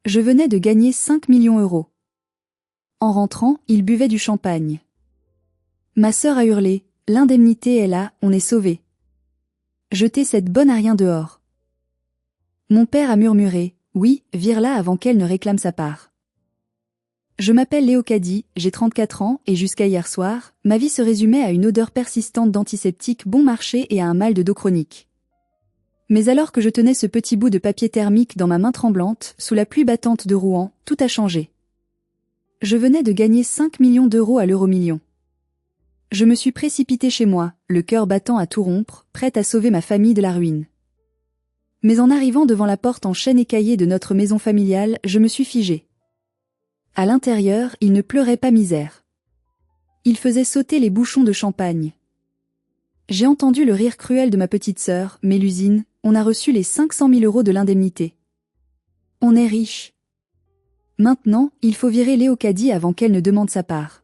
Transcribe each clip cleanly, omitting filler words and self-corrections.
Je venais de gagner 5 millions €. En rentrant, il buvait du champagne. Ma sœur a hurlé, l'indemnité est là, on est sauvé. Jetez cette bonne à rien dehors. Mon père a murmuré, oui, vire-la avant qu'elle ne réclame sa part. Je m'appelle Léocadie, j'ai 34 ans et jusqu'à hier soir, ma vie se résumait à une odeur persistante d'antiseptique bon marché et à un mal de dos chronique. Mais alors que je tenais ce petit bout de papier thermique dans ma main tremblante, sous la pluie battante de Rouen, tout a changé. Je venais de gagner 5 millions d'euros à l'euro-million. Je me suis précipitée chez moi, le cœur battant à tout rompre, prête à sauver ma famille de la ruine. Mais en arrivant devant la porte en chêne écaillée de notre maison familiale, je me suis figée. À l'intérieur, il ne pleurait pas misère. Il faisait sauter les bouchons de champagne. J'ai entendu le rire cruel de ma petite sœur, Mélusine, on a reçu les 500 000 € de l'indemnité. On est riche. Maintenant, il faut virer Léocadie avant qu'elle ne demande sa part.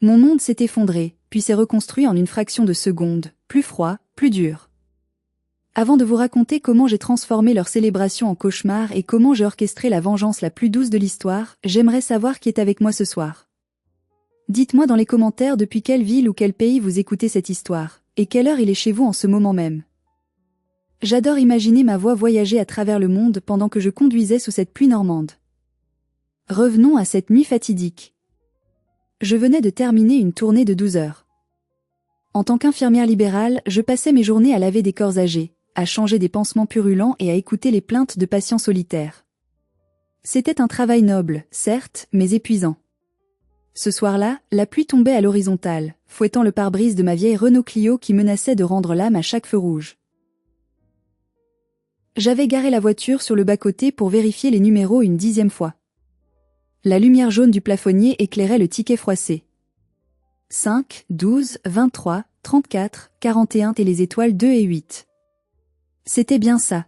Mon monde s'est effondré, puis s'est reconstruit en une fraction de seconde, plus froid, plus dur. Avant de vous raconter comment j'ai transformé leur célébration en cauchemar et comment j'ai orchestré la vengeance la plus douce de l'histoire, j'aimerais savoir qui est avec moi ce soir. Dites-moi dans les commentaires depuis quelle ville ou quel pays vous écoutez cette histoire, et quelle heure il est chez vous en ce moment même. J'adore imaginer ma voix voyager à travers le monde pendant que je conduisais sous cette pluie normande. Revenons à cette nuit fatidique. Je venais de terminer une tournée de 12 heures. En tant qu'infirmière libérale, je passais mes journées à laver des corps âgés, à changer des pansements purulents et à écouter les plaintes de patients solitaires. C'était un travail noble, certes, mais épuisant. Ce soir-là, la pluie tombait à l'horizontale, fouettant le pare-brise de ma vieille Renault Clio qui menaçait de rendre l'âme à chaque feu rouge. J'avais garé la voiture sur le bas-côté pour vérifier les numéros une 10e fois. La lumière jaune du plafonnier éclairait le ticket froissé. 5, 12, 23, 34, 41 et les étoiles 2 et 8. C'était bien ça.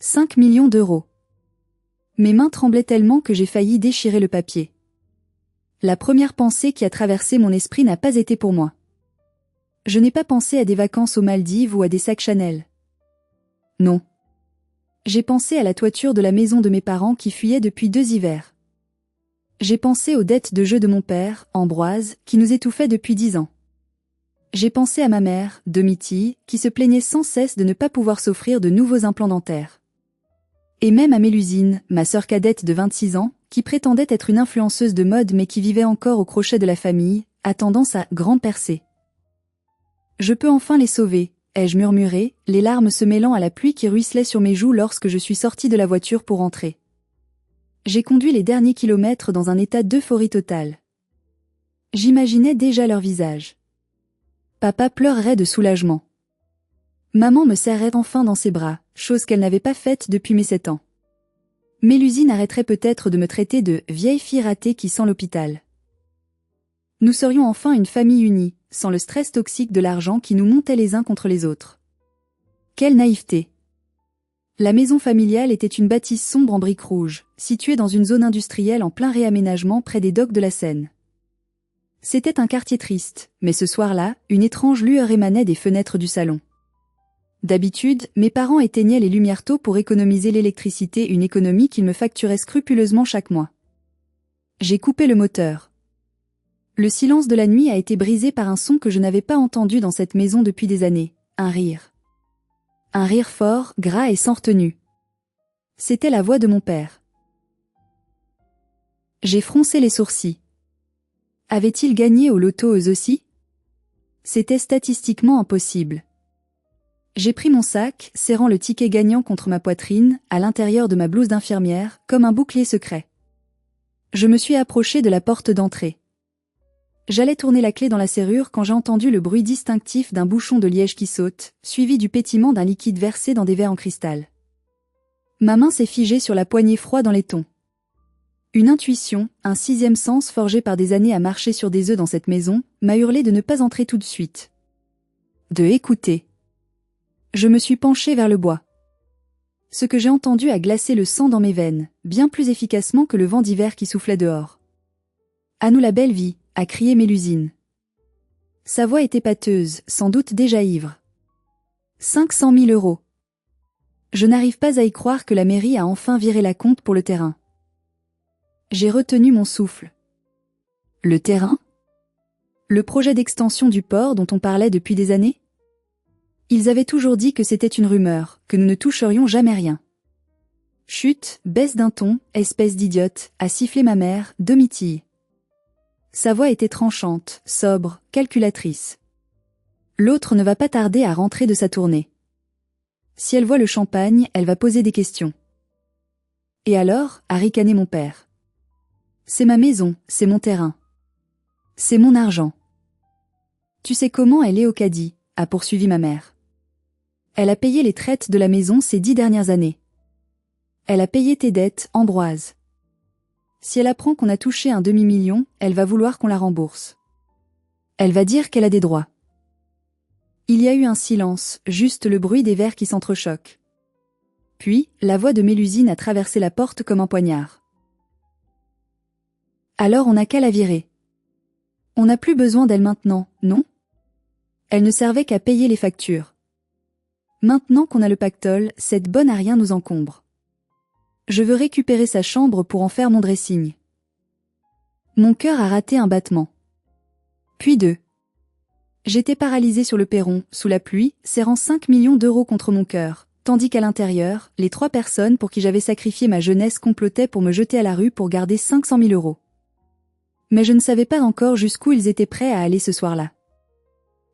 5 millions d'euros. Mes mains tremblaient tellement que j'ai failli déchirer le papier. La première pensée qui a traversé mon esprit n'a pas été pour moi. Je n'ai pas pensé à des vacances aux Maldives ou à des sacs Chanel. Non. J'ai pensé à la toiture de la maison de mes parents qui fuyait depuis 2 hivers. J'ai pensé aux dettes de jeu de mon père, Ambroise, qui nous étouffait depuis 10 ans. J'ai pensé à ma mère, Domitille, qui se plaignait sans cesse de ne pas pouvoir s'offrir de nouveaux implants dentaires. Et même à Mélusine, ma sœur cadette de 26 ans, qui prétendait être une influenceuse de mode mais qui vivait encore au crochet de la famille, attendant sa grande percée. Je peux enfin les sauver, ai-je murmuré, les larmes se mêlant à la pluie qui ruisselait sur mes joues lorsque je suis sortie de la voiture pour rentrer. J'ai conduit les derniers kilomètres dans un état d'euphorie totale. J'imaginais déjà leur visage. Papa pleurerait de soulagement. Maman me serrait enfin dans ses bras, chose qu'elle n'avait pas faite depuis mes 7 ans. Mélusine arrêterait peut-être de me traiter de « vieille fille ratée qui sent l'hôpital ». Nous serions enfin une famille unie, sans le stress toxique de l'argent qui nous montait les uns contre les autres. Quelle naïveté! La maison familiale était une bâtisse sombre en briques rouges, située dans une zone industrielle en plein réaménagement près des docks de la Seine. C'était un quartier triste, mais ce soir-là, une étrange lueur émanait des fenêtres du salon. D'habitude, mes parents éteignaient les lumières tôt pour économiser l'électricité, une économie qu'ils me facturaient scrupuleusement chaque mois. J'ai coupé le moteur. Le silence de la nuit a été brisé par un son que je n'avais pas entendu dans cette maison depuis des années, un rire. Un rire fort, gras et sans retenue. C'était la voix de mon père. J'ai froncé les sourcils. Avait-il gagné au loto eux aussi? C'était statistiquement impossible. J'ai pris mon sac, serrant le ticket gagnant contre ma poitrine, à l'intérieur de ma blouse d'infirmière, comme un bouclier secret. Je me suis approché de la porte d'entrée. J'allais tourner la clé dans la serrure quand j'ai entendu le bruit distinctif d'un bouchon de liège qui saute, suivi du pétillement d'un liquide versé dans des verres en cristal. Ma main s'est figée sur la poignée froide dans les tons. Une intuition, un 6e sens forgé par des années à marcher sur des œufs dans cette maison, m'a hurlé de ne pas entrer tout de suite. De écouter. Je me suis penchée vers le bois. Ce que j'ai entendu a glacé le sang dans mes veines, bien plus efficacement que le vent d'hiver qui soufflait dehors. À nous la belle vie, a crié Mélusine. Sa voix était pâteuse, sans doute déjà ivre. 500 000 €. Je n'arrive pas à y croire que la mairie a enfin viré la compte pour le terrain. J'ai retenu mon souffle. Le terrain? Le projet d'extension du port dont on parlait depuis des années? Ils avaient toujours dit que c'était une rumeur, que nous ne toucherions jamais rien. Chut, baisse d'un ton, espèce d'idiote, a sifflé ma mère, demi-tille. Sa voix était tranchante, sobre, calculatrice. L'autre ne va pas tarder à rentrer de sa tournée. Si elle voit le champagne, elle va poser des questions. Et alors, a ricané mon père. C'est ma maison, c'est mon terrain. C'est mon argent. Tu sais comment elle est au caddie, a poursuivi ma mère. Elle a payé les traites de la maison ces 10 dernières années. Elle a payé tes dettes, Ambroise. Si elle apprend qu'on a touché un demi-million, elle va vouloir qu'on la rembourse. Elle va dire qu'elle a des droits. Il y a eu un silence, juste le bruit des verres qui s'entrechoquent. Puis, la voix de Mélusine a traversé la porte comme un poignard. Alors on n'a qu'à la virer. On n'a plus besoin d'elle maintenant, non? Elle ne servait qu'à payer les factures. Maintenant qu'on a le pactole, cette bonne à rien nous encombre. Je veux récupérer sa chambre pour en faire mon dressing. Mon cœur a raté un battement. Puis deux. J'étais paralysée sur le perron, sous la pluie, serrant 5 millions d'euros contre mon cœur, tandis qu'à l'intérieur, les 3 personnes pour qui j'avais sacrifié ma jeunesse complotaient pour me jeter à la rue pour garder 500 000 euros. Mais je ne savais pas encore jusqu'où ils étaient prêts à aller ce soir-là.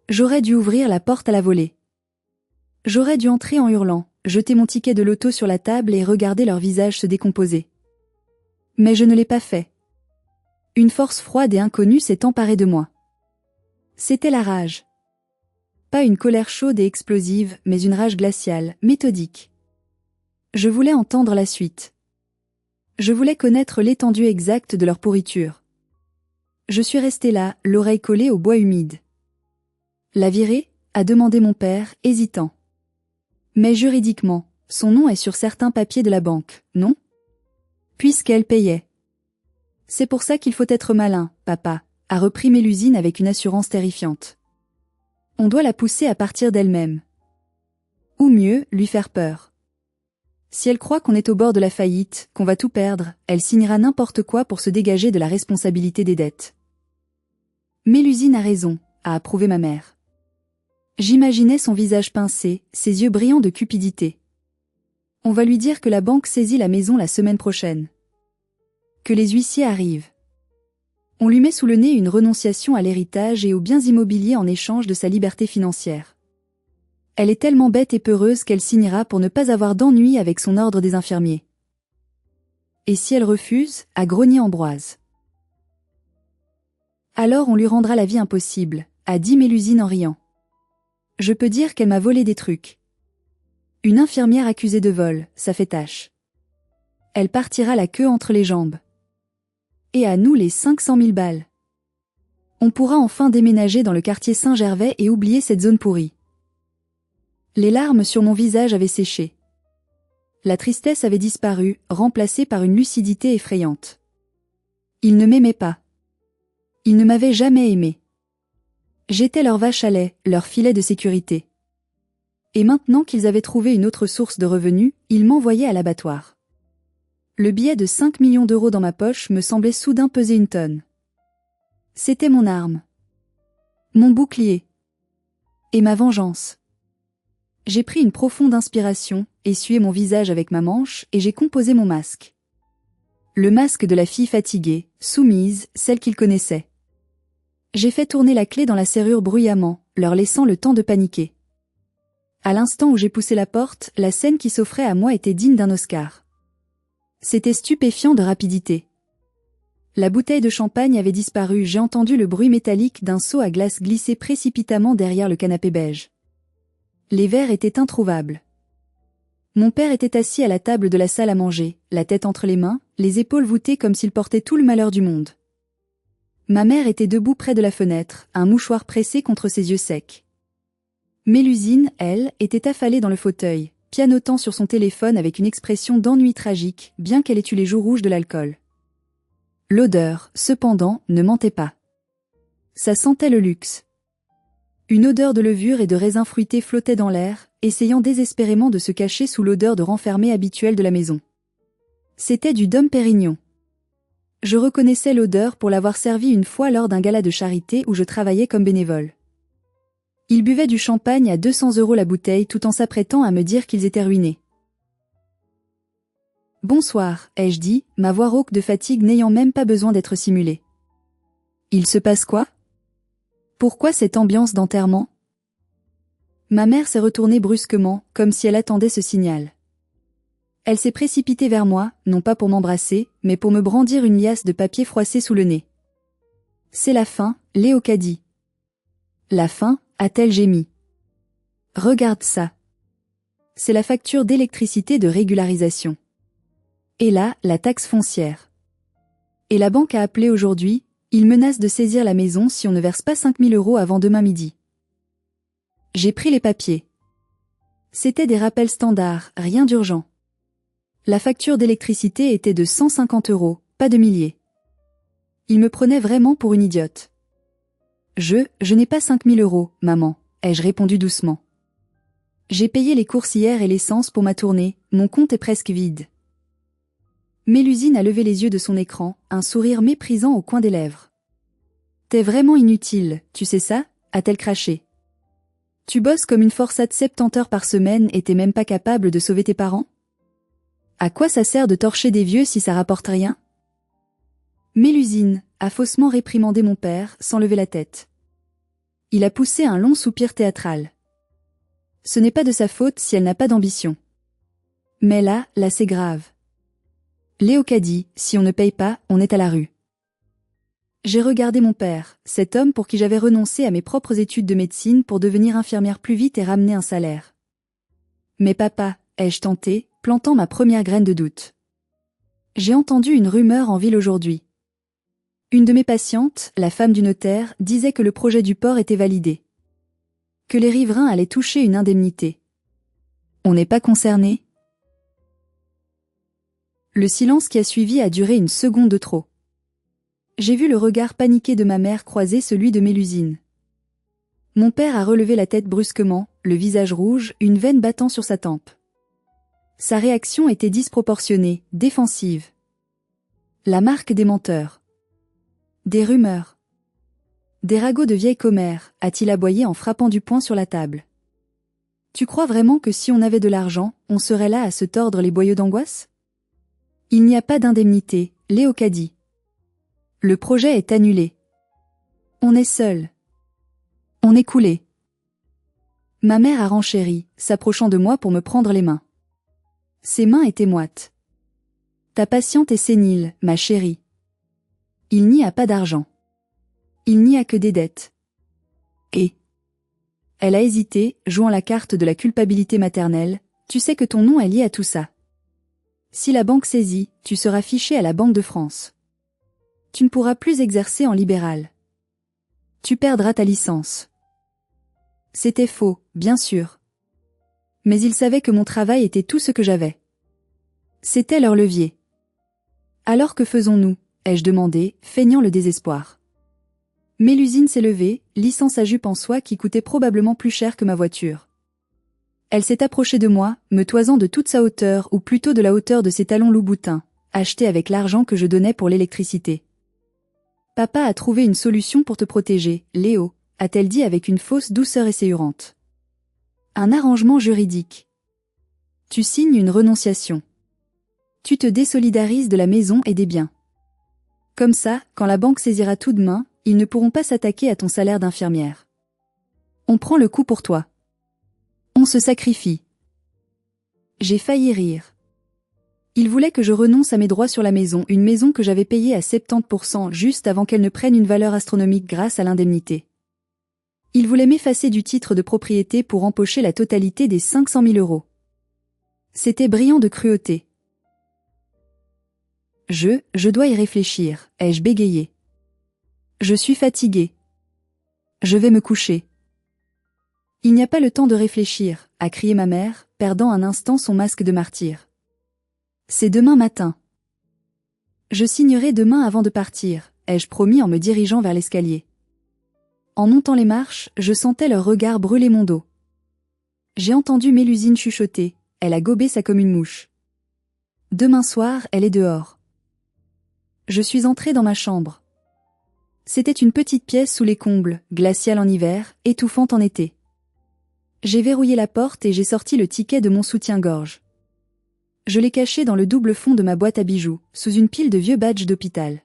J'aurais dû ouvrir la porte à la volée. J'aurais dû entrer en hurlant, jeter mon ticket de loto sur la table et regarder leur visage se décomposer. Mais je ne l'ai pas fait. Une force froide et inconnue s'est emparée de moi. C'était la rage. Pas une colère chaude et explosive, mais une rage glaciale, méthodique. Je voulais entendre la suite. Je voulais connaître l'étendue exacte de leur pourriture. Je suis restée là, l'oreille collée au bois humide. La virer? A demandé mon père, hésitant. Mais juridiquement, son nom est sur certains papiers de la banque, non? Puisqu'elle payait. C'est pour ça qu'il faut être malin, papa, a repris Mélusine avec une assurance terrifiante. On doit la pousser à partir d'elle-même. Ou mieux, lui faire peur. Si elle croit qu'on est au bord de la faillite, qu'on va tout perdre, elle signera n'importe quoi pour se dégager de la responsabilité des dettes. Mélusine a raison, a approuvé ma mère. J'imaginais son visage pincé, ses yeux brillants de cupidité. On va lui dire que la banque saisit la maison la semaine prochaine. Que les huissiers arrivent. On lui met sous le nez une renonciation à l'héritage et aux biens immobiliers en échange de sa liberté financière. Elle est tellement bête et peureuse qu'elle signera pour ne pas avoir d'ennui avec son ordre des infirmiers. Et si elle refuse, a grogné Ambroise. Alors on lui rendra la vie impossible, a dit Mélusine en riant. Je peux dire qu'elle m'a volé des trucs. Une infirmière accusée de vol, ça fait tâche. Elle partira la queue entre les jambes. Et à nous les 500 000 balles. On pourra enfin déménager dans le quartier Saint-Gervais et oublier cette zone pourrie. Les larmes sur mon visage avaient séché. La tristesse avait disparu, remplacée par une lucidité effrayante. Ils ne m'aimaient pas. Ils ne m'avaient jamais aimé. J'étais leur vache à lait, leur filet de sécurité. Et maintenant qu'ils avaient trouvé une autre source de revenus, ils m'envoyaient à l'abattoir. Le billet de 5 millions d'euros dans ma poche me semblait soudain peser une tonne. C'était mon arme. Mon bouclier. Et ma vengeance. J'ai pris une profonde inspiration, essuyé mon visage avec ma manche et j'ai composé mon masque. Le masque de la fille fatiguée, soumise, celle qu'ils connaissaient. J'ai fait tourner la clé dans la serrure bruyamment, leur laissant le temps de paniquer. À l'instant où j'ai poussé la porte, la scène qui s'offrait à moi était digne d'un Oscar. C'était stupéfiant de rapidité. La bouteille de champagne avait disparu, j'ai entendu le bruit métallique d'un seau à glace glisser précipitamment derrière le canapé beige. Les verres étaient introuvables. Mon père était assis à la table de la salle à manger, la tête entre les mains, les épaules voûtées comme s'il portait tout le malheur du monde. Ma mère était debout près de la fenêtre, un mouchoir pressé contre ses yeux secs. Mélusine, elle, était affalée dans le fauteuil, pianotant sur son téléphone avec une expression d'ennui tragique, bien qu'elle ait eu les joues rouges de l'alcool. L'odeur, cependant, ne mentait pas. Ça sentait le luxe. Une odeur de levure et de raisins fruités flottait dans l'air, essayant désespérément de se cacher sous l'odeur de renfermé habituelle de la maison. C'était du Dom Pérignon. Je reconnaissais l'odeur pour l'avoir servi une fois lors d'un gala de charité où je travaillais comme bénévole. Ils buvaient du champagne à 200 € la bouteille tout en s'apprêtant à me dire qu'ils étaient ruinés. « Bonsoir », ai-je dit, ma voix rauque de fatigue n'ayant même pas besoin d'être simulée. « Il se passe quoi ? Pourquoi cette ambiance d'enterrement ?» Ma mère s'est retournée brusquement, comme si elle attendait ce signal. Elle s'est précipitée vers moi, non pas pour m'embrasser, mais pour me brandir une liasse de papier froissé sous le nez. « C'est la fin, Léocadie. »« La fin ?» a-t-elle gémi. « Regarde ça. C'est la facture d'électricité de régularisation. Et là, la taxe foncière. Et la banque a appelé aujourd'hui, ils menacent de saisir la maison si on ne verse pas 5 000 € avant demain midi. » J'ai pris les papiers. C'étaient des rappels standards, rien d'urgent. La facture d'électricité était de 150 €, pas de milliers. Il me prenait vraiment pour une idiote. Je n'ai pas 5 000 €, maman, ai-je répondu doucement. J'ai payé les courses hier et l'essence pour ma tournée, mon compte est presque vide. Mélusine a levé les yeux de son écran, un sourire méprisant au coin des lèvres. T'es vraiment inutile, tu sais ça, a-t-elle craché. Tu bosses comme une forçate 70 heures par semaine et t'es même pas capable de sauver tes parents? À quoi ça sert de torcher des vieux si ça rapporte rien? Mélusine a faussement réprimandé mon père, sans lever la tête. Il a poussé un long soupir théâtral. Ce n'est pas de sa faute si elle n'a pas d'ambition. Mais là c'est grave. Léocadie, si on ne paye pas, on est à la rue. J'ai regardé mon père, cet homme pour qui j'avais renoncé à mes propres études de médecine pour devenir infirmière plus vite et ramener un salaire. Mais papa, ai-je tenté, plantant ma première graine de doute. J'ai entendu une rumeur en ville aujourd'hui. Une de mes patientes, la femme du notaire, disait que le projet du port était validé. Que les riverains allaient toucher une indemnité. On n'est pas concerné? Le silence qui a suivi a duré une seconde de trop. J'ai vu le regard paniqué de ma mère croiser celui de Mélusine. Mon père a relevé la tête brusquement, le visage rouge, une veine battant sur sa tempe. Sa réaction était disproportionnée, défensive. La marque des menteurs. Des rumeurs. Des ragots de vieille commère, a-t-il aboyé en frappant du poing sur la table. Tu crois vraiment que si on avait de l'argent, on serait là à se tordre les boyaux d'angoisse? Il n'y a pas d'indemnité, Léocadie. Le projet est annulé. On est seul. On est coulé. Ma mère a renchéri, s'approchant de moi pour me prendre les mains. Ses mains étaient moites. Ta patiente est sénile, ma chérie. Il n'y a pas d'argent. Il n'y a que des dettes. Et elle a hésité, jouant la carte de la culpabilité maternelle, tu sais que ton nom est lié à tout ça. Si la banque saisit, tu seras fiché à la Banque de France. Tu ne pourras plus exercer en libéral. Tu perdras ta licence. C'était faux, bien sûr. Mais ils savaient que mon travail était tout ce que j'avais. C'était leur levier. Alors que faisons-nous, ai-je demandé, feignant le désespoir. Mélusine s'est levée, lissant sa jupe en soie qui coûtait probablement plus cher que ma voiture. Elle s'est approchée de moi, me toisant de toute sa hauteur ou plutôt de la hauteur de ses talons loup-boutin, achetés avec l'argent que je donnais pour l'électricité. Papa a trouvé une solution pour te protéger, Léo, a-t-elle dit avec une fausse douceur essayurante. Un arrangement juridique. Tu signes une renonciation. Tu te désolidarises de la maison et des biens. Comme ça, quand la banque saisira tout demain, ils ne pourront pas s'attaquer à ton salaire d'infirmière. On prend le coup pour toi. On se sacrifie. J'ai failli rire. Il voulait que je renonce à mes droits sur la maison, une maison que j'avais payée à 70% juste avant qu'elle ne prenne une valeur astronomique grâce à l'indemnité. Il voulait m'effacer du titre de propriété pour empocher la totalité des 500 000 €. C'était brillant de cruauté. Je dois y réfléchir, ai-je bégayé. Je suis fatiguée. Je vais me coucher. Il n'y a pas le temps de réfléchir, a crié ma mère, perdant un instant son masque de martyr. C'est demain matin. Je signerai demain avant de partir, ai-je promis en me dirigeant vers l'escalier. En montant les marches, je sentais leur regard brûler mon dos. J'ai entendu Mélusine chuchoter, elle a gobé ça comme une mouche. Demain soir, elle est dehors. Je suis entrée dans ma chambre. C'était une petite pièce sous les combles, glaciale en hiver, étouffante en été. J'ai verrouillé la porte et j'ai sorti le ticket de mon soutien-gorge. Je l'ai caché dans le double fond de ma boîte à bijoux, sous une pile de vieux badges d'hôpital.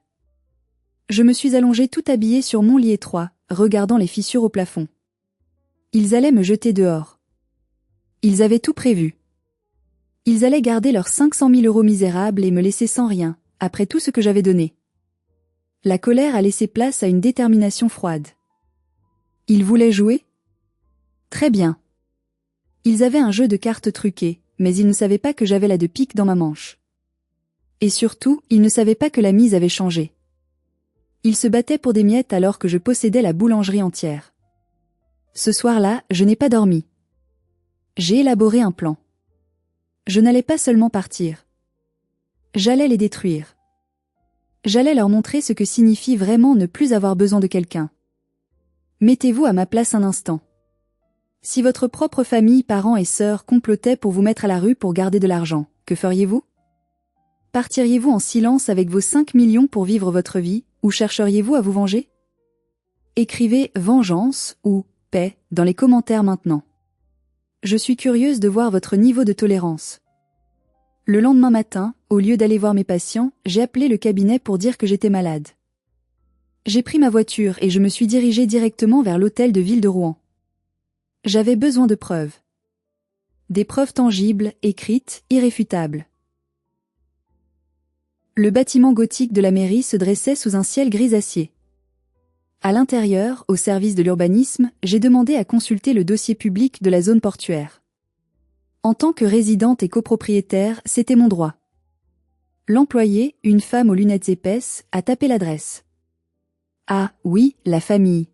Je me suis allongée tout habillée sur mon lit étroit, regardant les fissures au plafond. Ils allaient me jeter dehors. Ils avaient tout prévu. Ils allaient garder leurs 500 000 € misérables et me laisser sans rien, après tout ce que j'avais donné. La colère a laissé place à une détermination froide. Ils voulaient jouer ? Très bien. Ils avaient un jeu de cartes truqué, mais ils ne savaient pas que j'avais la de pique dans ma manche. Et surtout, ils ne savaient pas que la mise avait changé. Ils se battaient pour des miettes alors que je possédais la boulangerie entière. Ce soir-là, je n'ai pas dormi. J'ai élaboré un plan. Je n'allais pas seulement partir. J'allais les détruire. J'allais leur montrer ce que signifie vraiment ne plus avoir besoin de quelqu'un. Mettez-vous à ma place un instant. Si votre propre famille, parents et sœurs complotaient pour vous mettre à la rue pour garder de l'argent, que feriez-vous ? Partiriez-vous en silence avec vos 5 millions pour vivre votre vie, ou chercheriez-vous à vous venger ? Écrivez « vengeance » ou « paix » dans les commentaires maintenant. Je suis curieuse de voir votre niveau de tolérance. Le lendemain matin, au lieu d'aller voir mes patients, j'ai appelé le cabinet pour dire que j'étais malade. J'ai pris ma voiture et je me suis dirigée directement vers l'hôtel de ville de Rouen. J'avais besoin de preuves. Des preuves tangibles, écrites, irréfutables. Le bâtiment gothique de la mairie se dressait sous un ciel grisacier. À l'intérieur, au service de l'urbanisme, j'ai demandé à consulter le dossier public de la zone portuaire. En tant que résidente et copropriétaire, c'était mon droit. L'employé, une femme aux lunettes épaisses, a tapé l'adresse. Ah, oui, la famille.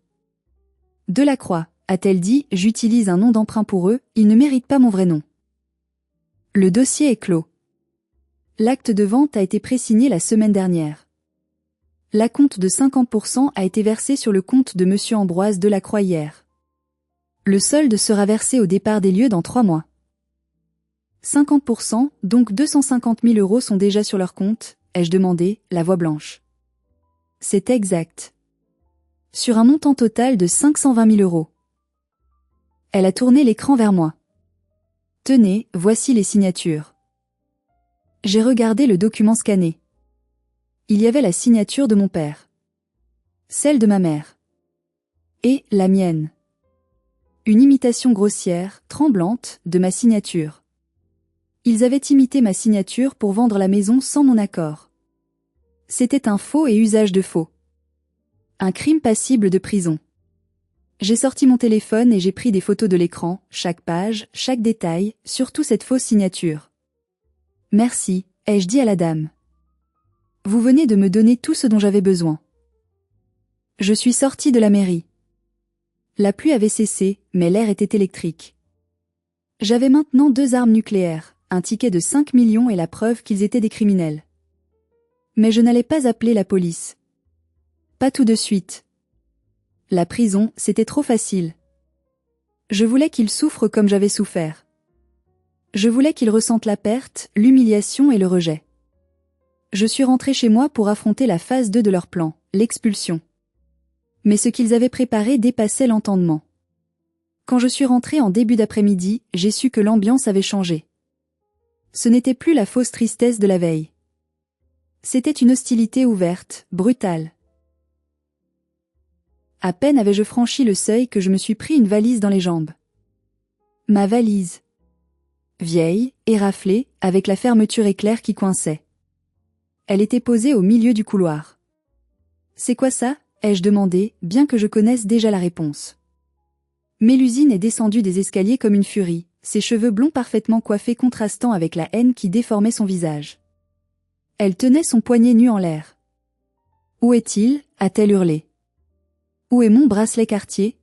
Delacroix, a-t-elle dit, j'utilise un nom d'emprunt pour eux, ils ne méritent pas mon vrai nom. Le dossier est clos. L'acte de vente a été présigné la semaine dernière. L'acompte de 50% a été versé sur le compte de monsieur Ambroise Delacroix hier. Le solde sera versé au départ des lieux dans 3 mois. 50%, donc 250 000 € sont déjà sur leur compte, ai-je demandé, la voix blanche. C'est exact. Sur un montant total de 520 000 €. Elle a tourné l'écran vers moi. Tenez, voici les signatures. J'ai regardé le document scanné. Il y avait la signature de mon père. Celle de ma mère. Et la mienne. Une imitation grossière, tremblante, de ma signature. Ils avaient imité ma signature pour vendre la maison sans mon accord. C'était un faux et usage de faux. Un crime passible de prison. J'ai sorti mon téléphone et j'ai pris des photos de l'écran, chaque page, chaque détail, surtout cette fausse signature. Merci, ai-je dit à la dame. Vous venez de me donner tout ce dont j'avais besoin. Je suis sortie de la mairie. La pluie avait cessé, mais l'air était électrique. J'avais maintenant 2 armes nucléaires, un ticket de 5 millions et la preuve qu'ils étaient des criminels. Mais je n'allais pas appeler la police. Pas tout de suite. La prison, c'était trop facile. Je voulais qu'ils souffrent comme j'avais souffert. Je voulais qu'ils ressentent la perte, l'humiliation et le rejet. Je suis rentrée chez moi pour affronter la phase 2 de leur plan, l'expulsion. Mais ce qu'ils avaient préparé dépassait l'entendement. Quand je suis rentrée en début d'après-midi, j'ai su que l'ambiance avait changé. Ce n'était plus la fausse tristesse de la veille. C'était une hostilité ouverte, brutale. À peine avais-je franchi le seuil que je me suis pris une valise dans les jambes. Ma valise. Vieille, éraflée, avec la fermeture éclair qui coinçait. Elle était posée au milieu du couloir. « C'est quoi ça ?» ai-je demandé, bien que je connaisse déjà la réponse. Mélusine est descendue des escaliers comme une furie, ses cheveux blonds parfaitement coiffés contrastant avec la haine qui déformait son visage. Elle tenait son poignet nu en l'air. « Où est-il » a-t-elle hurlé. « Où est mon bracelet Cartier ?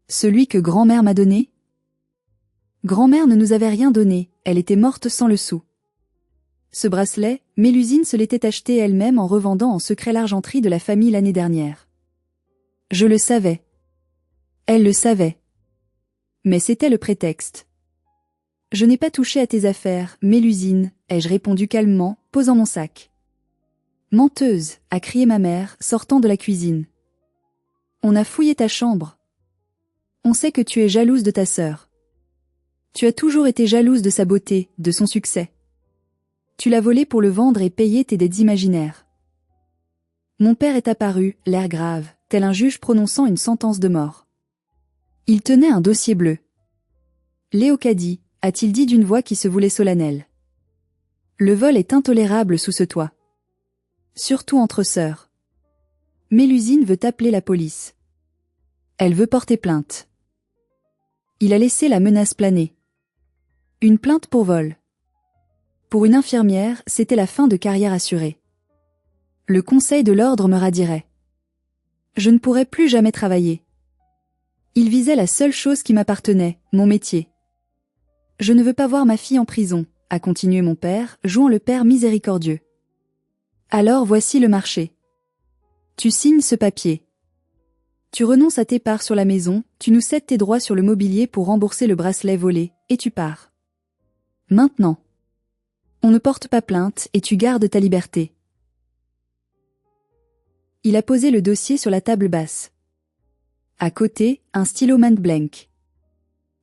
Celui que grand-mère m'a donné ? Grand-mère ne nous avait rien donné, elle était morte sans le sou. Ce bracelet, Mélusine se l'était acheté elle-même en revendant en secret l'argenterie de la famille l'année dernière. Je le savais. Elle le savait. Mais c'était le prétexte. Je n'ai pas touché à tes affaires, Mélusine, ai-je répondu calmement, posant mon sac. Menteuse, a crié ma mère, sortant de la cuisine. On a fouillé ta chambre. On sait que tu es jalouse de ta sœur. Tu as toujours été jalouse de sa beauté, de son succès. Tu l'as volée pour le vendre et payer tes dettes imaginaires. Mon père est apparu, l'air grave, tel un juge prononçant une sentence de mort. Il tenait un dossier bleu. Léocadie, a-t-il dit d'une voix qui se voulait solennelle. Le vol est intolérable sous ce toit. Surtout entre sœurs. Mélusine veut appeler la police. Elle veut porter plainte. Il a laissé la menace planer. Une plainte pour vol. Pour une infirmière, c'était la fin de carrière assurée. Le conseil de l'ordre me radirait. Je ne pourrais plus jamais travailler. Il visait la seule chose qui m'appartenait, mon métier. Je ne veux pas voir ma fille en prison, a continué mon père, jouant le père miséricordieux. Alors voici le marché. Tu signes ce papier. Tu renonces à tes parts sur la maison, tu nous cèdes tes droits sur le mobilier pour rembourser le bracelet volé, et tu pars. Maintenant. On ne porte pas plainte et tu gardes ta liberté. Il a posé le dossier sur la table basse. À côté, un stylo Montblanc.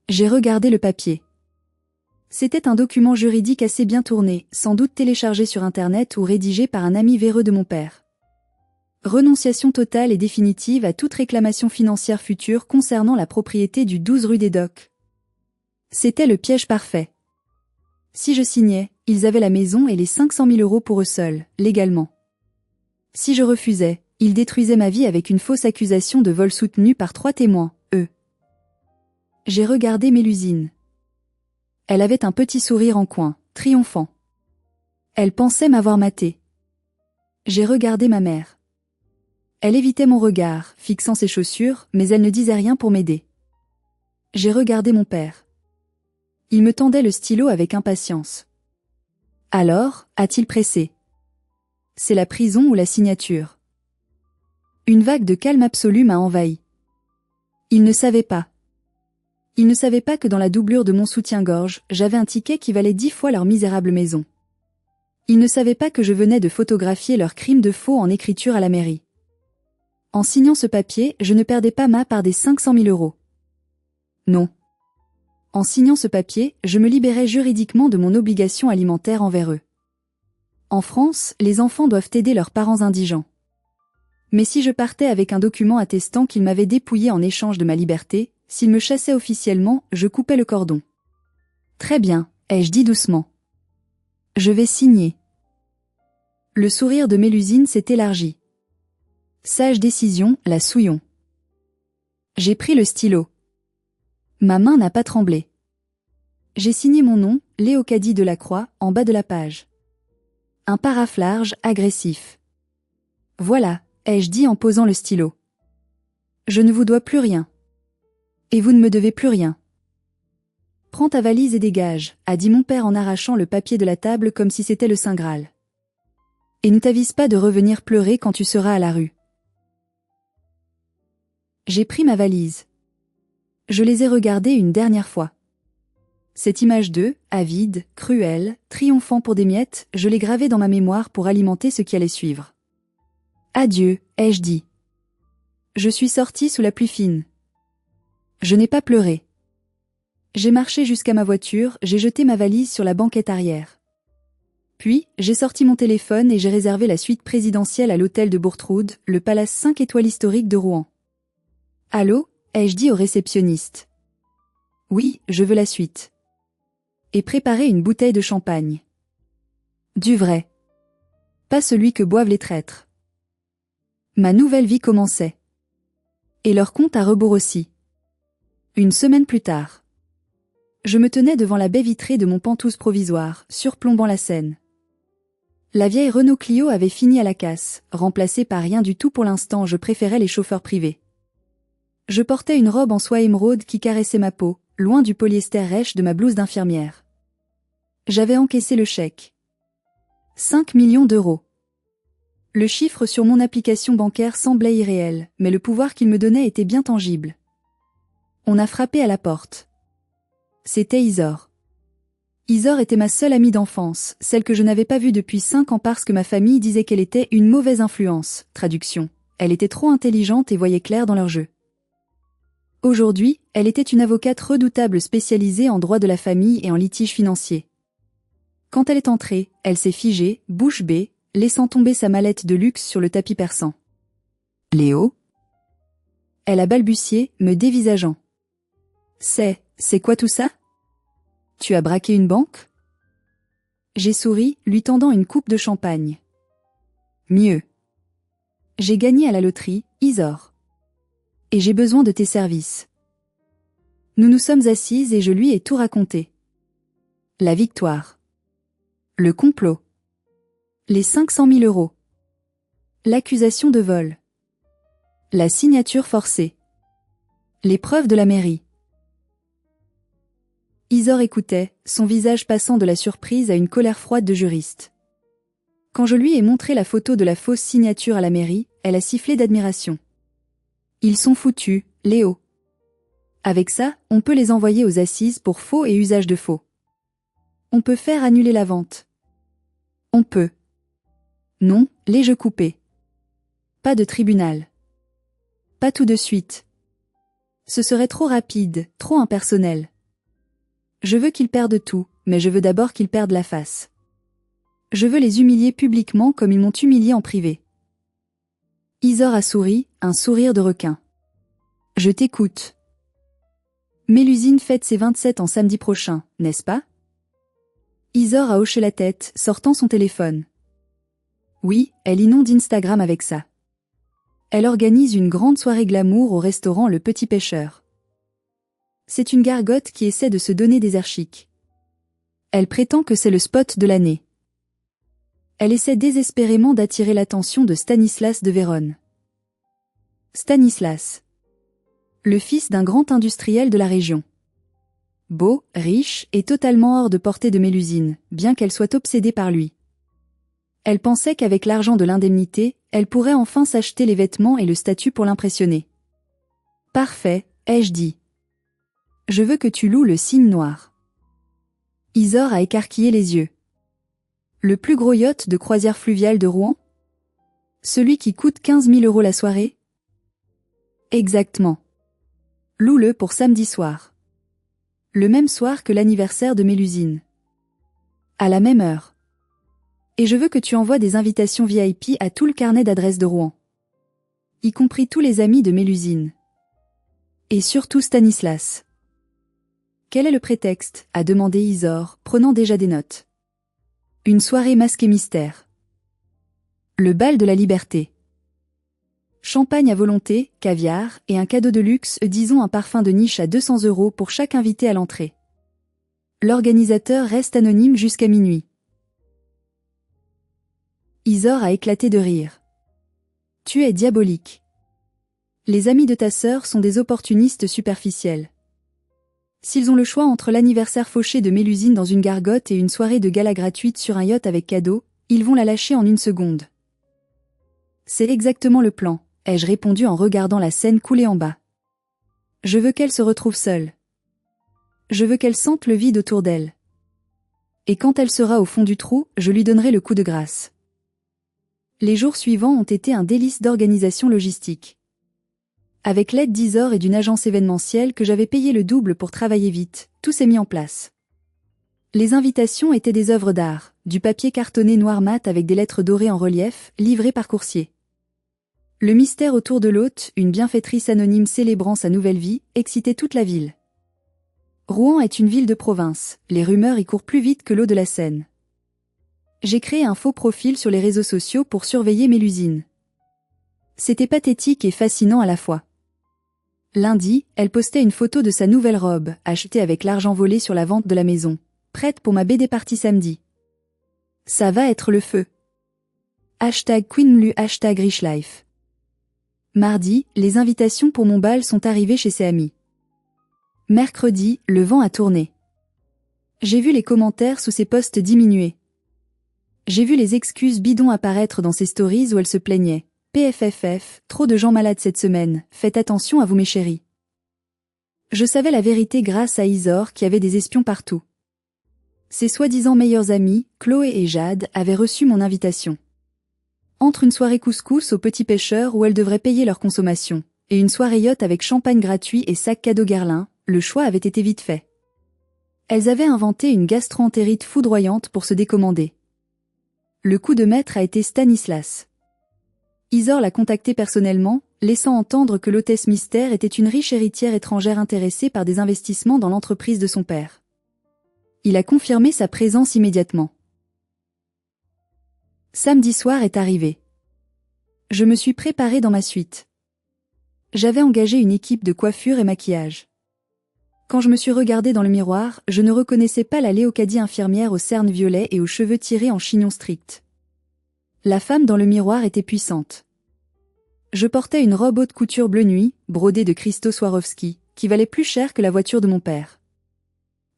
J'ai regardé le papier. C'était un document juridique assez bien tourné, sans doute téléchargé sur Internet ou rédigé par un ami véreux de mon père. Renonciation totale et définitive à toute réclamation financière future concernant la propriété du 12 rue des Docks. C'était le piège parfait. Si je signais, ils avaient la maison et les 500 000 € pour eux seuls, légalement. Si je refusais, ils détruisaient ma vie avec une fausse accusation de vol soutenue par 3 témoins, eux. J'ai regardé Mélusine. Elle avait un petit sourire en coin, triomphant. Elle pensait m'avoir maté. J'ai regardé ma mère. Elle évitait mon regard, fixant ses chaussures, mais elle ne disait rien pour m'aider. J'ai regardé mon père. Il me tendait le stylo avec impatience. Alors, a-t-il pressé. C'est la prison ou la signature. Une vague de calme absolu m'a envahi. Il ne savait pas. Il ne savait pas que dans la doublure de mon soutien-gorge, j'avais un ticket qui valait 10 fois leur misérable maison. Il ne savait pas que je venais de photographier leur crime de faux en écriture à la mairie. En signant ce papier, je ne perdais pas ma part des 500 000 €. Non. En signant ce papier, je me libérais juridiquement de mon obligation alimentaire envers eux. En France, les enfants doivent aider leurs parents indigents. Mais si je partais avec un document attestant qu'ils m'avaient dépouillé en échange de ma liberté, s'ils me chassaient officiellement, je coupais le cordon. Très bien, ai-je dit doucement. Je vais signer. Le sourire de Mélusine s'est élargi. Sage décision, la souillon. J'ai pris le stylo. Ma main n'a pas tremblé. J'ai signé mon nom, Léocadie Delacroix, en bas de la page. Un paraphe large, agressif. Voilà, ai-je dit en posant le stylo. Je ne vous dois plus rien. Et vous ne me devez plus rien. Prends ta valise et dégage, a dit mon père en arrachant le papier de la table comme si c'était le Saint Graal. Et ne t'avise pas de revenir pleurer quand tu seras à la rue. J'ai pris ma valise. Je les ai regardées une dernière fois. Cette image d'eux, avide, cruelle, triomphant pour des miettes, je l'ai gravée dans ma mémoire pour alimenter ce qui allait suivre. Adieu, ai-je dit. Je suis sortie sous la pluie fine. Je n'ai pas pleuré. J'ai marché jusqu'à ma voiture, j'ai jeté ma valise sur la banquette arrière. Puis, j'ai sorti mon téléphone et j'ai réservé la suite présidentielle à l'hôtel de Bourtroude, le palace 5 étoiles historique de Rouen. Allô, ai-je dit au réceptionniste. Oui, je veux la suite. Et préparer une bouteille de champagne. Du vrai. Pas celui que boivent les traîtres. Ma nouvelle vie commençait. Et leur compte à rebours aussi. Une semaine plus tard. Je me tenais devant la baie vitrée de mon Penthouse provisoire, surplombant la Seine. La vieille Renault Clio avait fini à la casse, remplacée par rien du tout pour l'instant, je préférais les chauffeurs privés. Je portais une robe en soie émeraude qui caressait ma peau, loin du polyester rêche de ma blouse d'infirmière. J'avais encaissé le chèque. 5 millions d'euros. Le chiffre sur mon application bancaire semblait irréel, mais le pouvoir qu'il me donnait était bien tangible. On a frappé à la porte. C'était Isor. Isor était ma seule amie d'enfance, celle que je n'avais pas vue depuis 5 ans parce que ma famille disait qu'elle était une mauvaise influence. Traduction. Elle était trop intelligente et voyait clair dans leur jeu. Aujourd'hui, elle était une avocate redoutable spécialisée en droit de la famille et en litige financier. Quand elle est entrée, elle s'est figée, bouche bée, laissant tomber sa mallette de luxe sur le tapis persan. « Léo ?» Elle a balbutié, me dévisageant. « C'est quoi tout ça ? Tu as braqué une banque ?» J'ai souri, lui tendant une coupe de champagne. « Mieux. J'ai gagné à la loterie, Isor. Et j'ai besoin de tes services. » Nous nous sommes assises et je lui ai tout raconté. La victoire. Le complot. Les 500 000 €. L'accusation de vol. La signature forcée. Les preuves de la mairie. Isor écoutait, son visage passant de la surprise à une colère froide de juriste. Quand je lui ai montré la photo de la fausse signature à la mairie, elle a sifflé d'admiration. Ils sont foutus, Léo. Avec ça, on peut les envoyer aux assises pour faux et usage de faux. On peut faire annuler la vente. On peut. Non, les jeux coupés. Pas de tribunal. Pas tout de suite. Ce serait trop rapide, trop impersonnel. Je veux qu'ils perdent tout, mais je veux d'abord qu'ils perdent la face. Je veux les humilier publiquement comme ils m'ont humilié en privé. Isor a souri, un sourire de requin. Je t'écoute. Mélusine fête ses 27 ans samedi prochain, n'est-ce pas? Isor a hoché la tête, sortant son téléphone. Oui, elle inonde Instagram avec ça. Elle organise une grande soirée glamour au restaurant Le Petit Pêcheur. C'est une gargote qui essaie de se donner des airs chics. Elle prétend que c'est le spot de l'année. Elle essaie désespérément d'attirer l'attention de Stanislas de Vérone. Stanislas. Le fils d'un grand industriel de la région. Beau, riche et totalement hors de portée de Mélusine, bien qu'elle soit obsédée par lui. Elle pensait qu'avec l'argent de l'indemnité, elle pourrait enfin s'acheter les vêtements et le statut pour l'impressionner. Parfait, ai-je dit. Je veux que tu loues le Cygne noir. Isor a écarquillé les yeux. Le plus gros yacht de croisière fluviale de Rouen? Celui qui coûte 15 000 € la soirée? Exactement. Loue-le pour samedi soir. Le même soir que l'anniversaire de Mélusine. À la même heure. Et je veux que tu envoies des invitations VIP à tout le carnet d'adresses de Rouen. Y compris tous les amis de Mélusine. Et surtout Stanislas. Quel est le prétexte? A demandé Isor, prenant déjà des notes. Une soirée masquée mystère. Le bal de la liberté. Champagne à volonté, caviar, et un cadeau de luxe, disons un parfum de niche à 200 € pour chaque invité à l'entrée. L'organisateur reste anonyme jusqu'à minuit. Isor a éclaté de rire. Tu es diabolique. Les amis de ta sœur sont des opportunistes superficiels. S'ils ont le choix entre l'anniversaire fauché de Mélusine dans une gargote et une soirée de gala gratuite sur un yacht avec cadeau, ils vont la lâcher en une seconde. C'est exactement le plan, ai-je répondu en regardant la scène couler en bas. Je veux qu'elle se retrouve seule. Je veux qu'elle sente le vide autour d'elle. Et quand elle sera au fond du trou, je lui donnerai le coup de grâce. Les jours suivants ont été un délice d'organisation logistique. Avec l'aide d'Isor et d'une agence événementielle que j'avais payé le double pour travailler vite, tout s'est mis en place. Les invitations étaient des œuvres d'art, du papier cartonné noir mat avec des lettres dorées en relief, livrées par coursier. Le mystère autour de l'hôte, une bienfaitrice anonyme célébrant sa nouvelle vie, excitait toute la ville. Rouen est une ville de province, les rumeurs y courent plus vite que l'eau de la Seine. J'ai créé un faux profil sur les réseaux sociaux pour surveiller Mélusine. C'était pathétique et fascinant à la fois. Lundi, elle postait une photo de sa nouvelle robe, achetée avec l'argent volé sur la vente de la maison, prête pour ma BD party samedi. Ça va être le feu. #QueenMlu #RichLife. Mardi, les invitations pour mon bal sont arrivées chez ses amis. Mercredi, le vent a tourné. J'ai vu les commentaires sous ses posts diminuer. J'ai vu les excuses bidons apparaître dans ses stories où elle se plaignait. PFFF, trop de gens malades cette semaine, faites attention à vous mes chéris. Je savais la vérité grâce à Isor qui avait des espions partout. Ses soi-disant meilleurs amis, Chloé et Jade, avaient reçu mon invitation. Entre une soirée couscous au Petit Pêcheur où elles devraient payer leur consommation, et une soirée yacht avec champagne gratuit et sac cadeau Guerlain, le choix avait été vite fait. Elles avaient inventé une gastro-entérite foudroyante pour se décommander. Le coup de maître a été Stanislas. Isor l'a contacté personnellement, laissant entendre que l'hôtesse mystère était une riche héritière étrangère intéressée par des investissements dans l'entreprise de son père. Il a confirmé sa présence immédiatement. Samedi soir est arrivé. Je me suis préparée dans ma suite. J'avais engagé une équipe de coiffure et maquillage. Quand je me suis regardée dans le miroir, je ne reconnaissais pas la Léocadie infirmière aux cernes violets et aux cheveux tirés en chignon strict. La femme dans le miroir était puissante. Je portais une robe haute couture bleu nuit, brodée de cristaux Swarovski, qui valait plus cher que la voiture de mon père.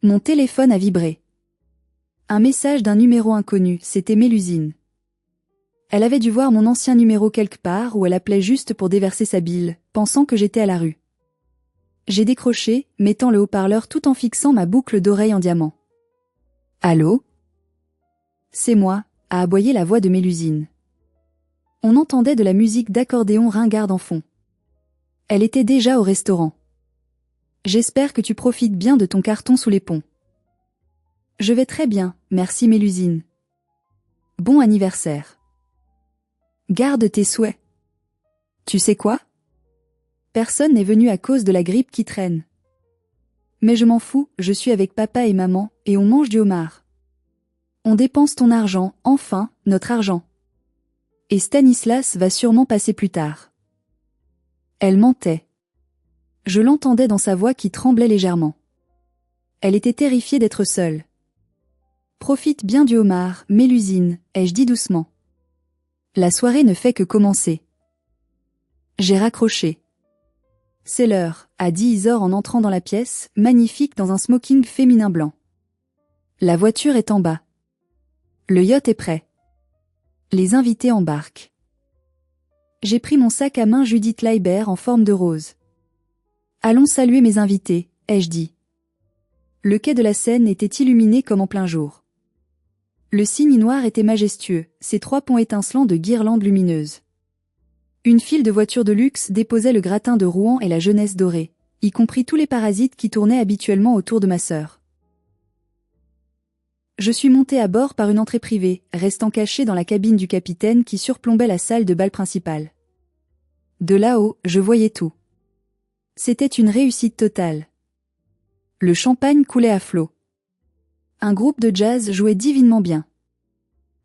Mon téléphone a vibré. Un message d'un numéro inconnu, c'était Mélusine. Elle avait dû voir mon ancien numéro quelque part où elle appelait juste pour déverser sa bile, pensant que j'étais à la rue. J'ai décroché, mettant le haut-parleur tout en fixant ma boucle d'oreille en diamant. « Allô ? » « C'est moi », a aboyé la voix de Mélusine. On entendait de la musique d'accordéon ringarde en fond. Elle était déjà au restaurant. « J'espère que tu profites bien de ton carton sous les ponts. »« Je vais très bien, merci Mélusine. »« Bon anniversaire. »« Garde tes souhaits. »« Tu sais quoi ? Personne n'est venu à cause de la grippe qui traîne. Mais je m'en fous, je suis avec papa et maman, et on mange du homard. On dépense ton argent, enfin, notre argent. Et Stanislas va sûrement passer plus tard. Elle mentait. Je l'entendais dans sa voix qui tremblait légèrement. Elle était terrifiée d'être seule. Profite bien du homard, Mélusine, ai-je dit doucement. La soirée ne fait que commencer. J'ai raccroché. C'est l'heure, a dit Isor en entrant dans la pièce, magnifique dans un smoking féminin blanc. La voiture est en bas. Le yacht est prêt. Les invités embarquent. J'ai pris mon sac à main Judith Leiber en forme de rose. Allons saluer mes invités, ai-je dit. Le quai de la Seine était illuminé comme en plein jour. Le cygne noir était majestueux, ses 3 ponts étincelants de guirlandes lumineuses. Une file de voitures de luxe déposait le gratin de Rouen et la jeunesse dorée, y compris tous les parasites qui tournaient habituellement autour de ma sœur. Je suis montée à bord par une entrée privée, restant cachée dans la cabine du capitaine qui surplombait la salle de bal principale. De là-haut, je voyais tout. C'était une réussite totale. Le champagne coulait à flots. Un groupe de jazz jouait divinement bien.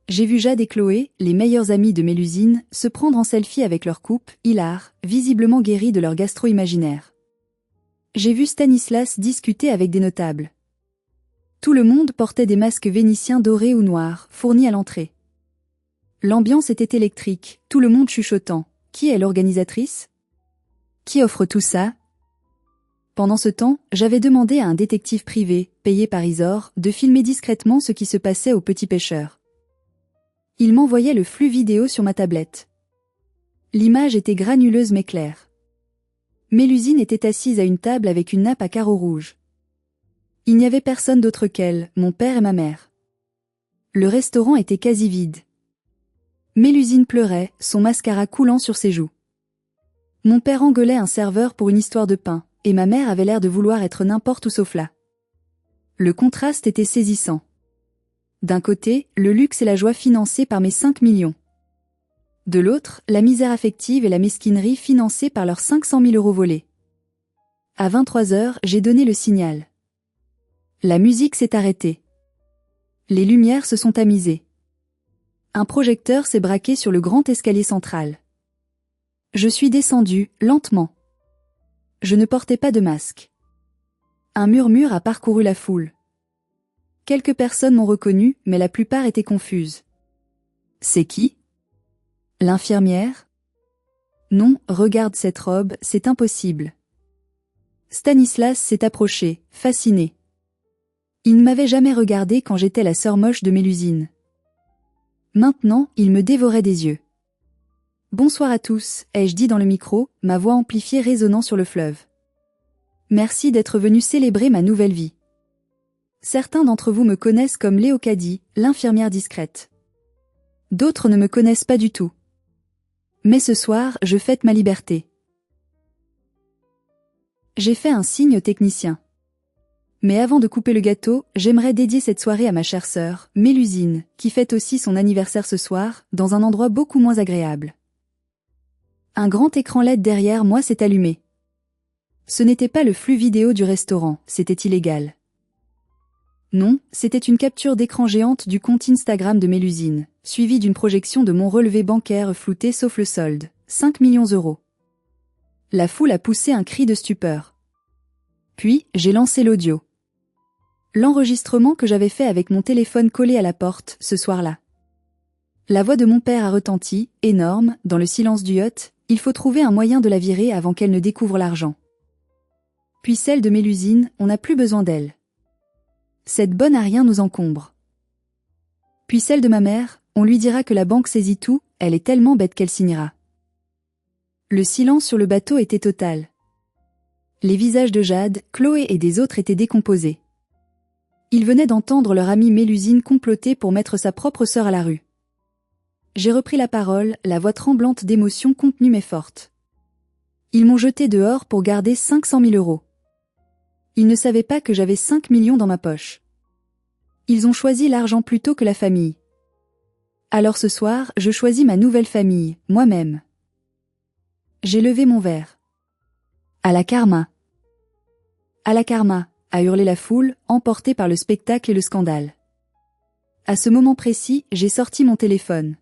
J'ai vu Jade et Chloé, les meilleures amies de Mélusine, se prendre en selfie avec leur couple, hilar, visiblement guéris de leur gastro imaginaire. J'ai vu Stanislas discuter avec des notables. Tout le monde portait des masques vénitiens dorés ou noirs, fournis à l'entrée. L'ambiance était électrique, tout le monde chuchotant. Qui est l'organisatrice ? Qui offre tout ça ? Pendant ce temps, j'avais demandé à un détective privé, payé par Isor, de filmer discrètement ce qui se passait au Petit Pêcheur. Il m'envoyait le flux vidéo sur ma tablette. L'image était granuleuse mais claire. Mélusine était assise à une table avec une nappe à carreaux rouges. Il n'y avait personne d'autre qu'elle, mon père et ma mère. Le restaurant était quasi vide. Mélusine pleurait, son mascara coulant sur ses joues. Mon père engueulait un serveur pour une histoire de pain, et ma mère avait l'air de vouloir être n'importe où sauf là. Le contraste était saisissant. D'un côté, le luxe et la joie financés par mes 5 millions. De l'autre, la misère affective et la mesquinerie financées par leurs 500 000 € volés. À 23 heures, j'ai donné le signal. La musique s'est arrêtée. Les lumières se sont tamisées. Un projecteur s'est braqué sur le grand escalier central. Je suis descendue, lentement. Je ne portais pas de masque. Un murmure a parcouru la foule. Quelques personnes m'ont reconnu, mais la plupart étaient confuses. C'est qui ? L'infirmière ? Non, regarde cette robe, c'est impossible. Stanislas s'est approché, fasciné. Il ne m'avait jamais regardé quand j'étais la sœur moche de Mélusine. Maintenant, il me dévorait des yeux. Bonsoir à tous, ai-je dit dans le micro, ma voix amplifiée résonnant sur le fleuve. Merci d'être venu célébrer ma nouvelle vie. Certains d'entre vous me connaissent comme Léocadie, l'infirmière discrète. D'autres ne me connaissent pas du tout. Mais ce soir, je fête ma liberté. J'ai fait un signe au technicien. Mais avant de couper le gâteau, j'aimerais dédier cette soirée à ma chère sœur, Mélusine, qui fête aussi son anniversaire ce soir, dans un endroit beaucoup moins agréable. Un grand écran LED derrière moi s'est allumé. Ce n'était pas le flux vidéo du restaurant, c'était illégal. Non, c'était une capture d'écran géante du compte Instagram de Mélusine, suivie d'une projection de mon relevé bancaire flouté sauf le solde, 5 millions €. La foule a poussé un cri de stupeur. Puis, j'ai lancé l'audio. L'enregistrement que j'avais fait avec mon téléphone collé à la porte, ce soir-là. La voix de mon père a retenti, énorme, dans le silence du yacht, il faut trouver un moyen de la virer avant qu'elle ne découvre l'argent. Puis celle de Mélusine, on n'a plus besoin d'elle. Cette bonne à rien nous encombre. Puis celle de ma mère, on lui dira que la banque saisit tout, elle est tellement bête qu'elle signera. Le silence sur le bateau était total. Les visages de Jade, Chloé et des autres étaient décomposés. Ils venaient d'entendre leur amie Mélusine comploter pour mettre sa propre sœur à la rue. J'ai repris la parole, la voix tremblante d'émotion contenue mais forte. Ils m'ont jeté dehors pour garder 500 000 €. Ils ne savaient pas que j'avais 5 millions dans ma poche. Ils ont choisi l'argent plutôt que la famille. Alors ce soir, je choisis ma nouvelle famille, moi-même. J'ai levé mon verre. À la karma. À la karma, a hurlé la foule, emportée par le spectacle et le scandale. À ce moment précis, j'ai sorti mon téléphone.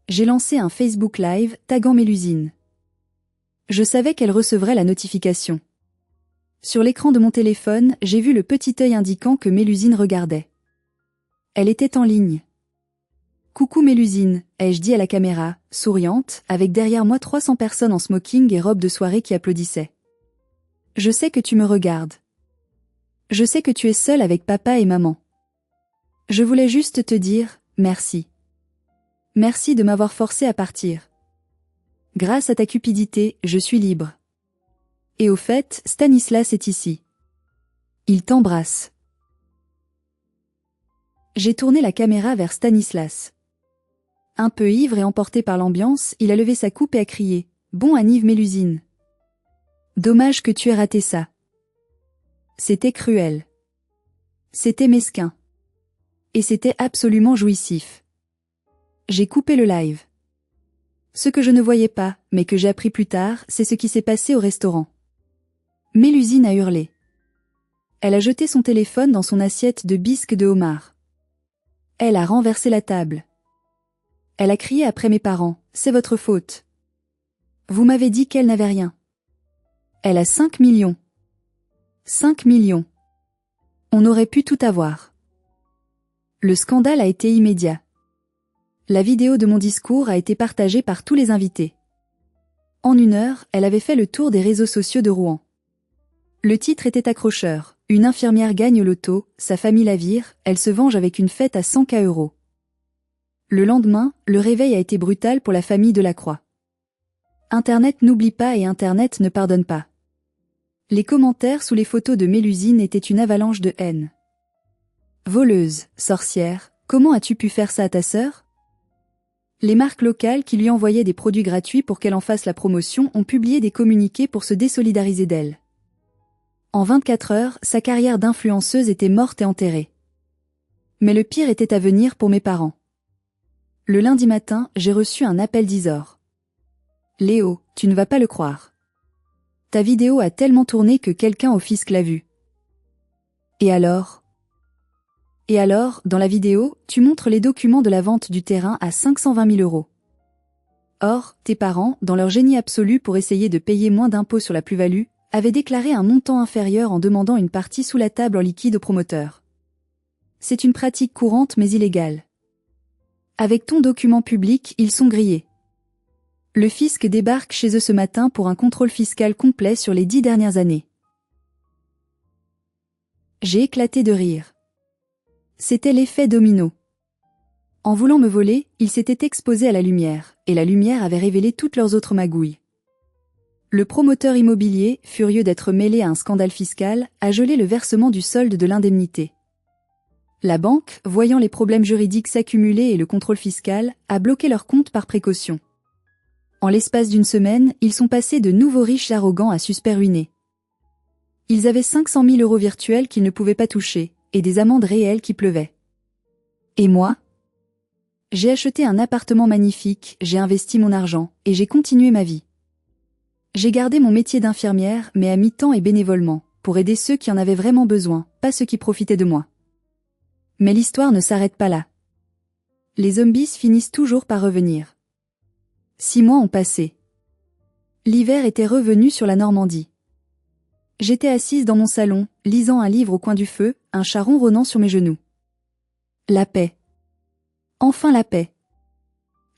J'ai lancé un Facebook Live, taguant Mélusine. Je savais qu'elle recevrait la notification. Sur l'écran de mon téléphone, j'ai vu le petit œil indiquant que Mélusine regardait. Elle était en ligne. Coucou Mélusine, ai-je dit à la caméra, souriante, avec derrière moi 300 personnes en smoking et robe de soirée qui applaudissaient. Je sais que tu me regardes. Je sais que tu es seule avec papa et maman. Je voulais juste te dire, merci. Merci de m'avoir forcé à partir. Grâce à ta cupidité, je suis libre. Et au fait, Stanislas est ici. Il t'embrasse. J'ai tourné la caméra vers Stanislas. Un peu ivre et emporté par l'ambiance, il a levé sa coupe et a crié « Bon anniv Mélusine. Dommage que tu aies raté ça. C'était cruel. C'était mesquin. Et c'était absolument jouissif. » J'ai coupé le live. Ce que je ne voyais pas, mais que j'ai appris plus tard, c'est ce qui s'est passé au restaurant. Mélusine a hurlé. Elle a jeté son téléphone dans son assiette de bisque de homard. Elle a renversé la table. Elle a crié après mes parents, « C'est votre faute. Vous m'avez dit qu'elle n'avait rien. » Elle a 5 millions. 5 millions. On aurait pu tout avoir. Le scandale a été immédiat. La vidéo de mon discours a été partagée par tous les invités. En 1 heure, elle avait fait le tour des réseaux sociaux de Rouen. Le titre était accrocheur. Une infirmière gagne au loto, sa famille la vire, elle se venge avec une fête à 100 000 €. Le lendemain, le réveil a été brutal pour la famille Delacroix. Internet n'oublie pas et Internet ne pardonne pas. Les commentaires sous les photos de Mélusine étaient une avalanche de haine. Voleuse, sorcière, comment as-tu pu faire ça à ta sœur? Les marques locales qui lui envoyaient des produits gratuits pour qu'elle en fasse la promotion ont publié des communiqués pour se désolidariser d'elle. En 24 heures, sa carrière d'influenceuse était morte et enterrée. Mais le pire était à venir pour mes parents. Le lundi matin, j'ai reçu un appel d'Isor. Léo, tu ne vas pas le croire. Ta vidéo a tellement tourné que quelqu'un au fisc l'a vue. Et alors? Et alors, dans la vidéo, tu montres les documents de la vente du terrain à 520 000 €. Or, tes parents, dans leur génie absolu pour essayer de payer moins d'impôts sur la plus-value, avaient déclaré un montant inférieur en demandant une partie sous la table en liquide au promoteur. C'est une pratique courante mais illégale. Avec ton document public, ils sont grillés. Le fisc débarque chez eux ce matin pour un contrôle fiscal complet sur les 10 dernières années. J'ai éclaté de rire. C'était l'effet domino. En voulant me voler, ils s'étaient exposés à la lumière, et la lumière avait révélé toutes leurs autres magouilles. Le promoteur immobilier, furieux d'être mêlé à un scandale fiscal, a gelé le versement du solde de l'indemnité. La banque, voyant les problèmes juridiques s'accumuler et le contrôle fiscal, a bloqué leur compte par précaution. En l'espace d'une semaine, ils sont passés de nouveaux riches arrogants à suspects ruinés. Ils avaient 500 000 euros virtuels qu'ils ne pouvaient pas toucher, et des amendes réelles qui pleuvaient. Et moi? J'ai acheté un appartement magnifique, j'ai investi mon argent, et j'ai continué ma vie. J'ai gardé mon métier d'infirmière, mais à mi-temps et bénévolement, pour aider ceux qui en avaient vraiment besoin, pas ceux qui profitaient de moi. Mais l'histoire ne s'arrête pas là. Les zombies finissent toujours par revenir. 6 mois ont passé. L'hiver était revenu sur la Normandie. J'étais assise dans mon salon, lisant un livre au coin du feu, un chat ronronnant sur mes genoux. La paix. Enfin la paix.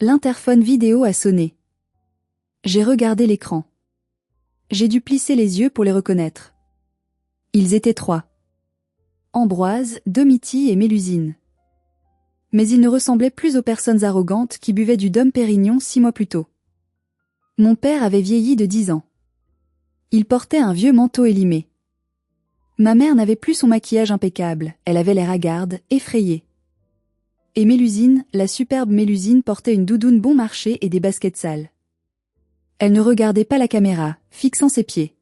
L'interphone vidéo a sonné. J'ai regardé l'écran. J'ai dû plisser les yeux pour les reconnaître. Ils étaient 3. Ambroise, Domitille et Mélusine. Mais ils ne ressemblaient plus aux personnes arrogantes qui buvaient du Dom Pérignon 6 mois plus tôt. Mon père avait vieilli de 10 ans. Il portait un vieux manteau élimé. Ma mère n'avait plus son maquillage impeccable, elle avait l'air hagarde, effrayée. Et Mélusine, la superbe Mélusine portait une doudoune bon marché et des baskets sales. Elle ne regardait pas la caméra, fixant ses pieds.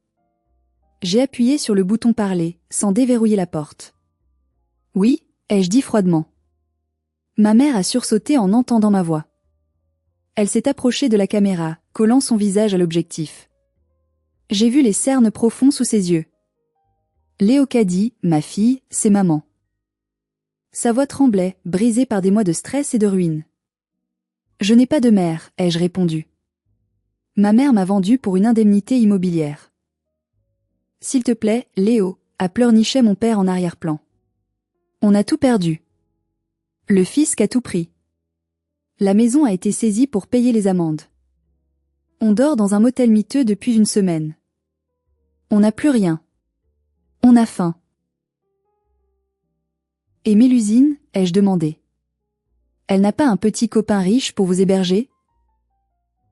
J'ai appuyé sur le bouton parler, sans déverrouiller la porte. Oui, ai-je dit froidement. Ma mère a sursauté en entendant ma voix. Elle s'est approchée de la caméra, collant son visage à l'objectif. J'ai vu les cernes profonds sous ses yeux. Léocadie, ma fille, c'est maman. Sa voix tremblait, brisée par des mois de stress et de ruine. Je n'ai pas de mère, ai-je répondu. Ma mère m'a vendu pour une indemnité immobilière. S'il te plaît, Léo, a pleurniché mon père en arrière-plan. On a tout perdu. Le fisc a tout pris. La maison a été saisie pour payer les amendes. On dort dans un motel miteux depuis une semaine. On n'a plus rien. On a faim. Et Mélusine, ai-je demandé. Elle n'a pas un petit copain riche pour vous héberger?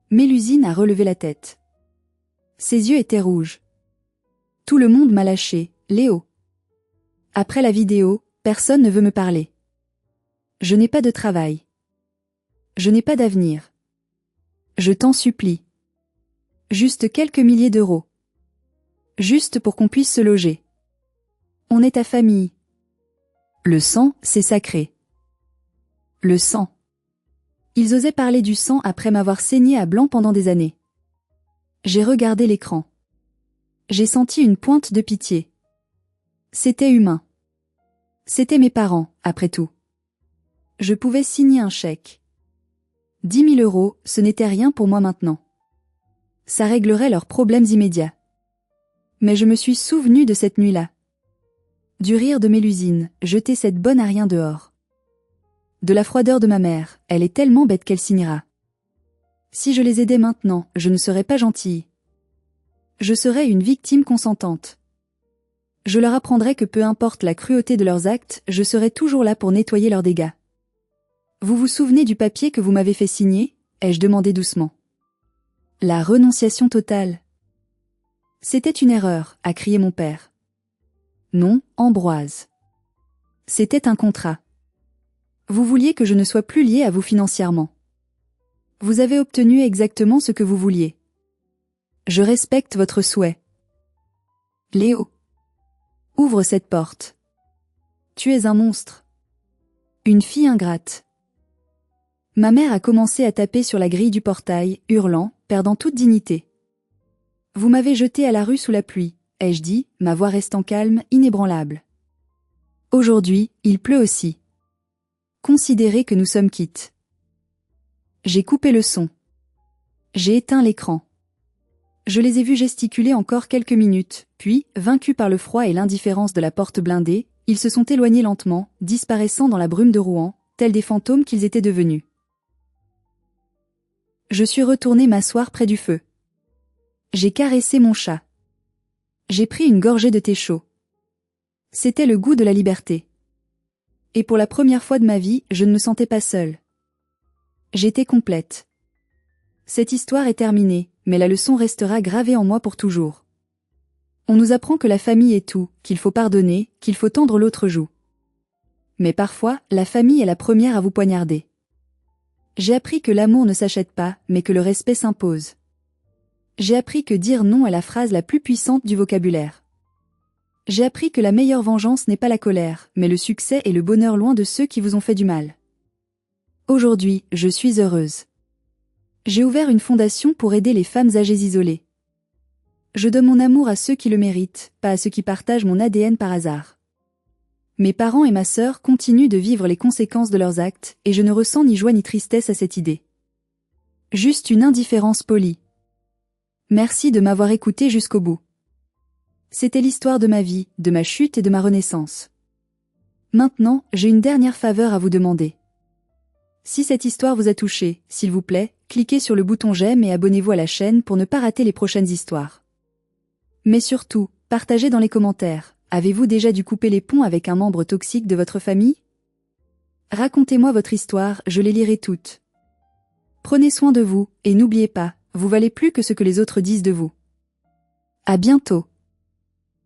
Mélusine a relevé la tête. Ses yeux étaient rouges. Tout le monde m'a lâché, Léo. Après la vidéo, personne ne veut me parler. Je n'ai pas de travail. Je n'ai pas d'avenir. Je t'en supplie. Juste quelques milliers d'euros. Juste pour qu'on puisse se loger. On est ta famille. Le sang, c'est sacré. Le sang. Ils osaient parler du sang après m'avoir saigné à blanc pendant des années. J'ai regardé l'écran. J'ai senti une pointe de pitié. C'était humain. C'étaient mes parents, après tout. Je pouvais signer un chèque. 10 000 euros, ce n'était rien pour moi maintenant. Ça réglerait leurs problèmes immédiats. Mais je me suis souvenu de cette nuit-là. Du rire de Mélusine, jeter cette bonne à rien dehors. De la froideur de ma mère, elle est tellement bête qu'elle signera. Si je les aidais maintenant, je ne serais pas gentille. Je serais une victime consentante. Je leur apprendrais que peu importe la cruauté de leurs actes, je serai toujours là pour nettoyer leurs dégâts. Vous vous souvenez du papier que vous m'avez fait signer? Ai-je demandé doucement. La renonciation totale. C'était une erreur, a crié mon père. Non, Ambroise. C'était un contrat. Vous vouliez que je ne sois plus lié à vous financièrement. Vous avez obtenu exactement ce que vous vouliez. Je respecte votre souhait. Léo. Ouvre cette porte. Tu es un monstre. Une fille ingrate. Ma mère a commencé à taper sur la grille du portail, hurlant, perdant toute dignité. Vous m'avez jeté à la rue sous la pluie, ai-je dit, ma voix restant calme, inébranlable. Aujourd'hui, il pleut aussi. Considérez que nous sommes quittes. J'ai coupé le son. J'ai éteint l'écran. Je les ai vus gesticuler encore quelques minutes, puis, vaincus par le froid et l'indifférence de la porte blindée, ils se sont éloignés lentement, disparaissant dans la brume de Rouen, tels des fantômes qu'ils étaient devenus. Je suis retourné m'asseoir près du feu. J'ai caressé mon chat. J'ai pris une gorgée de thé chaud. C'était le goût de la liberté. Et pour la première fois de ma vie, je ne me sentais pas seule. J'étais complète. Cette histoire est terminée, mais la leçon restera gravée en moi pour toujours. On nous apprend que la famille est tout, qu'il faut pardonner, qu'il faut tendre l'autre joue. Mais parfois, la famille est la première à vous poignarder. J'ai appris que l'amour ne s'achète pas, mais que le respect s'impose. J'ai appris que dire non est la phrase la plus puissante du vocabulaire. J'ai appris que la meilleure vengeance n'est pas la colère, mais le succès et le bonheur loin de ceux qui vous ont fait du mal. Aujourd'hui, je suis heureuse. J'ai ouvert une fondation pour aider les femmes âgées isolées. Je donne mon amour à ceux qui le méritent, pas à ceux qui partagent mon ADN par hasard. Mes parents et ma sœur continuent de vivre les conséquences de leurs actes, et je ne ressens ni joie ni tristesse à cette idée. Juste une indifférence polie. Merci de m'avoir écouté jusqu'au bout. C'était l'histoire de ma vie, de ma chute et de ma renaissance. Maintenant, j'ai une dernière faveur à vous demander. Si cette histoire vous a touché, s'il vous plaît, cliquez sur le bouton j'aime et abonnez-vous à la chaîne pour ne pas rater les prochaines histoires. Mais surtout, partagez dans les commentaires. Avez-vous déjà dû couper les ponts avec un membre toxique de votre famille? Racontez-moi votre histoire, je les lirai toutes. Prenez soin de vous, et n'oubliez pas, vous valez plus que ce que les autres disent de vous. À bientôt.